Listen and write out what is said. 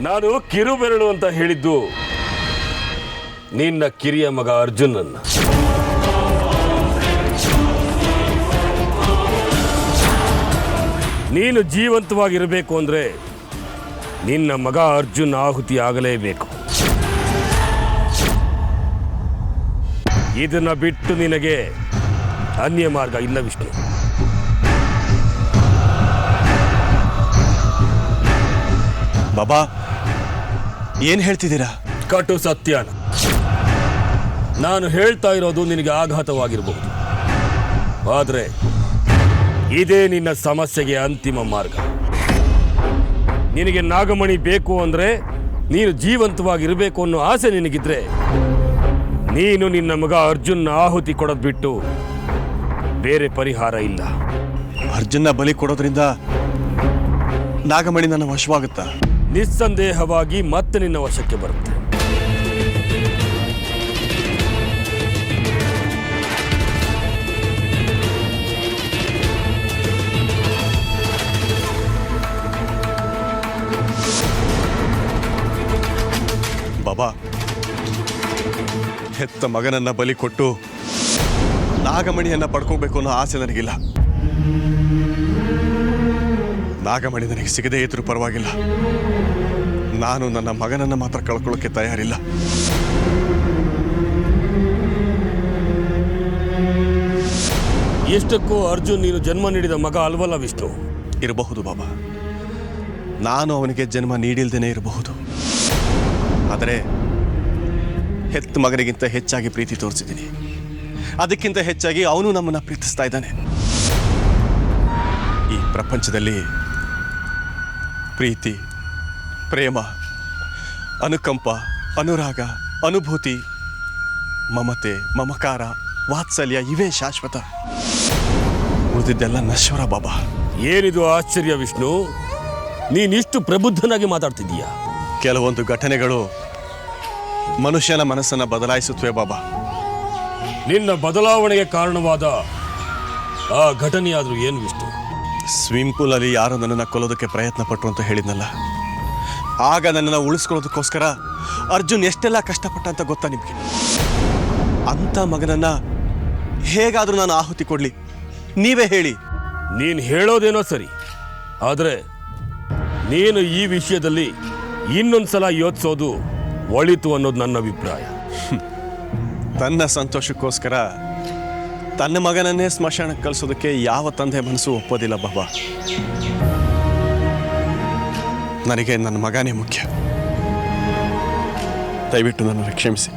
ನಾನು ಕಿರುಬೆರಳು ಅಂತ ಹೇಳಿದ್ದು ನಿನ್ನ ಕಿರಿಯ ಮಗ ಅರ್ಜುನನ್ನ. ನೀನು ಜೀವಂತವಾಗಿರಬೇಕು ಅಂದ್ರೆ ನಿನ್ನ ಮಗ ಅರ್ಜುನ್ ಆಹುತಿ ಆಗಲೇಬೇಕು. ಇದನ್ನ ಬಿಟ್ಟು ನಿನಗೆ ಅನ್ಯ ಮಾರ್ಗ ಇಲ್ಲ ವಿಷ್ಣು. ಬಾಬಾ, ಏನ್ ಹೇಳ್ತಿದ್ದೀರಾ? ಕಟು ಸತ್ಯನ. ನಾನು ಹೇಳ್ತಾ ಇರೋದು ನಿನಗೆ ಆಘಾತವಾಗಿರಬಹುದು, ಆದರೆ ಇದೇ ನಿನ್ನ ಸಮಸ್ಯೆಗೆ ಅಂತಿಮ ಮಾರ್ಗ. ನಿನಗೆ ನಾಗಮಣಿ ಬೇಕು ಅಂದ್ರೆ, ನೀನು ಜೀವಂತವಾಗಿರಬೇಕು ಅನ್ನೋ ಆಸೆ ನಿನಗಿದ್ರೆ, ನೀನು ನಿನ್ನ ಮಗ ಅರ್ಜುನ್ ಆಹುತಿ ಕೊಡೋದು ಬಿಟ್ಟು ಬೇರೆ ಪರಿಹಾರ ಇಲ್ಲ. ಅರ್ಜುನ್ನ ಬಲಿ ಕೊಡೋದ್ರಿಂದ ನಾಗಮಣಿ ನನ್ನ ವಶವಾಗುತ್ತಾ? ನಿಸ್ಸಂದೇಹವಾಗಿ ಮತ್ತೆ ನಿನ್ನ ವಶಕ್ಕೆ ಬರುತ್ತೆ. ಬಾಬಾ, ಹೆತ್ತ ಮಗನನ್ನ ಬಲಿ ಕೊಟ್ಟು ನಾಗಮಣಿಯನ್ನ ಪಡ್ಕೋಬೇಕು ಅನ್ನೋ ಆಸೆ ನನಗಿಲ್ಲ. ನಾಗಮಣಿ ನನಗೆ ಸಿಗದೇ ಇದ್ರೂ ಪರವಾಗಿಲ್ಲ, ನಾನು ನನ್ನ ಮಗನನ್ನ ಮಾತ್ರ ಕಳ್ಕೊಳ್ಳೋಕೆ ತಯಾರಿಲ್ಲ. ಎಷ್ಟಕ್ಕೂ ಅರ್ಜುನ್ ನೀನು ಜನ್ಮ ನೀಡಿದ ಮಗ ಅಲ್ವಲ್ಲ ವಿಷ್ಣು? ಇರಬಹುದು ಬಾಬಾ, ನಾನು ಅವನಿಗೆ ಜನ್ಮ ನೀಡಿಲ್ದೇನೆ ಇರಬಹುದು. ಆದರೆ ಹೆತ್ತ ಮಗನಿಗಿಂತ ಹೆಚ್ಚಾಗಿ ಪ್ರೀತಿ ತೋರಿಸಿದ್ದೀನಿ. ಅದಕ್ಕಿಂತ ಹೆಚ್ಚಾಗಿ ಅವನು ನಮ್ಮನ್ನ ಪ್ರೀತಿಸ್ತಾ ಇದ್ದಾನೆ. ಈ ಪ್ರಪಂಚದಲ್ಲಿ ಪ್ರೀತಿ, ಪ್ರೇಮ, ಅನುಕಂಪ, ಅನುರಾಗ, ಅನುಭೂತಿ, ಮಮತೆ, ಮಮಕಾರ, ವಾತ್ಸಲ್ಯ ಇವೇ ಶಾಶ್ವತ. ಉಳಿದಿದ್ದೆಲ್ಲ ನಶ್ವರ ಬಾಬಾ. ಏನಿದು ಆಶ್ಚರ್ಯ ವಿಷ್ಣು, ನೀನಿಷ್ಟು ಪ್ರಬುದ್ಧನಾಗಿ ಮಾತಾಡ್ತಿದ್ದೀಯಾ? ಕೆಲವೊಂದು ಘಟನೆಗಳು ಮನುಷ್ಯನ ಮನಸ್ಸನ್ನು ಬದಲಾಯಿಸುತ್ತವೆ ಬಾಬಾ. ನಿನ್ನ ಬದಲಾವಣೆಗೆ ಕಾರಣವಾದ ಆ ಘಟನೆಯಾದ್ರೂ ಏನು ವಿಷ್ಣು? ಸ್ವಿಮ್ಮಿಂಗ್ ಪೂಲಲ್ಲಿ ಯಾರೋ ನನ್ನನ್ನು ಕೊಲ್ಲೋದಕ್ಕೆ ಪ್ರಯತ್ನ ಪಟ್ಟರು ಅಂತ ಹೇಳಿದ್ನಲ್ಲ, ಆಗ ನನ್ನನ್ನು ಉಳಿಸ್ಕೊಳ್ಳೋದಕ್ಕೋಸ್ಕರ ಅರ್ಜುನ್ ಎಷ್ಟೆಲ್ಲ ಕಷ್ಟಪಟ್ಟ ಅಂತ ಗೊತ್ತಾ ನಿಮಗೆ? ಅಂಥ ಮಗನನ್ನ ಹೇಗಾದರೂ ನಾನು ಆಹುತಿ ಕೊಡಲಿ, ನೀವೇ ಹೇಳಿ. ನೀನು ಹೇಳೋದೇನೋ ಸರಿ, ಆದರೆ ನೀನು ಈ ವಿಷಯದಲ್ಲಿ ಇನ್ನೊಂದ್ಸಲ ಯೋಚಿಸೋದು ಒಳಿತು ಅನ್ನೋದು ನನ್ನ ಅಭಿಪ್ರಾಯ. ತನ್ನ ಸಂತೋಷಕ್ಕೋಸ್ಕರ ತನ್ನ ಮಗನನ್ನೇ ಸ್ಮಶಾನಕ್ಕೆ ಕಳಿಸೋದಕ್ಕೆ ಯಾವ ತಂದೆ ಮನಸ್ಸು ಒಪ್ಪೋದಿಲ್ಲ ಬಾಬಾ. ನನಗೆ ನನ್ನ ಮಗನೇ ಮುಖ್ಯ. ದಯವಿಟ್ಟು ನನ್ನನ್ನು ಕ್ಷಮಿಸಿ.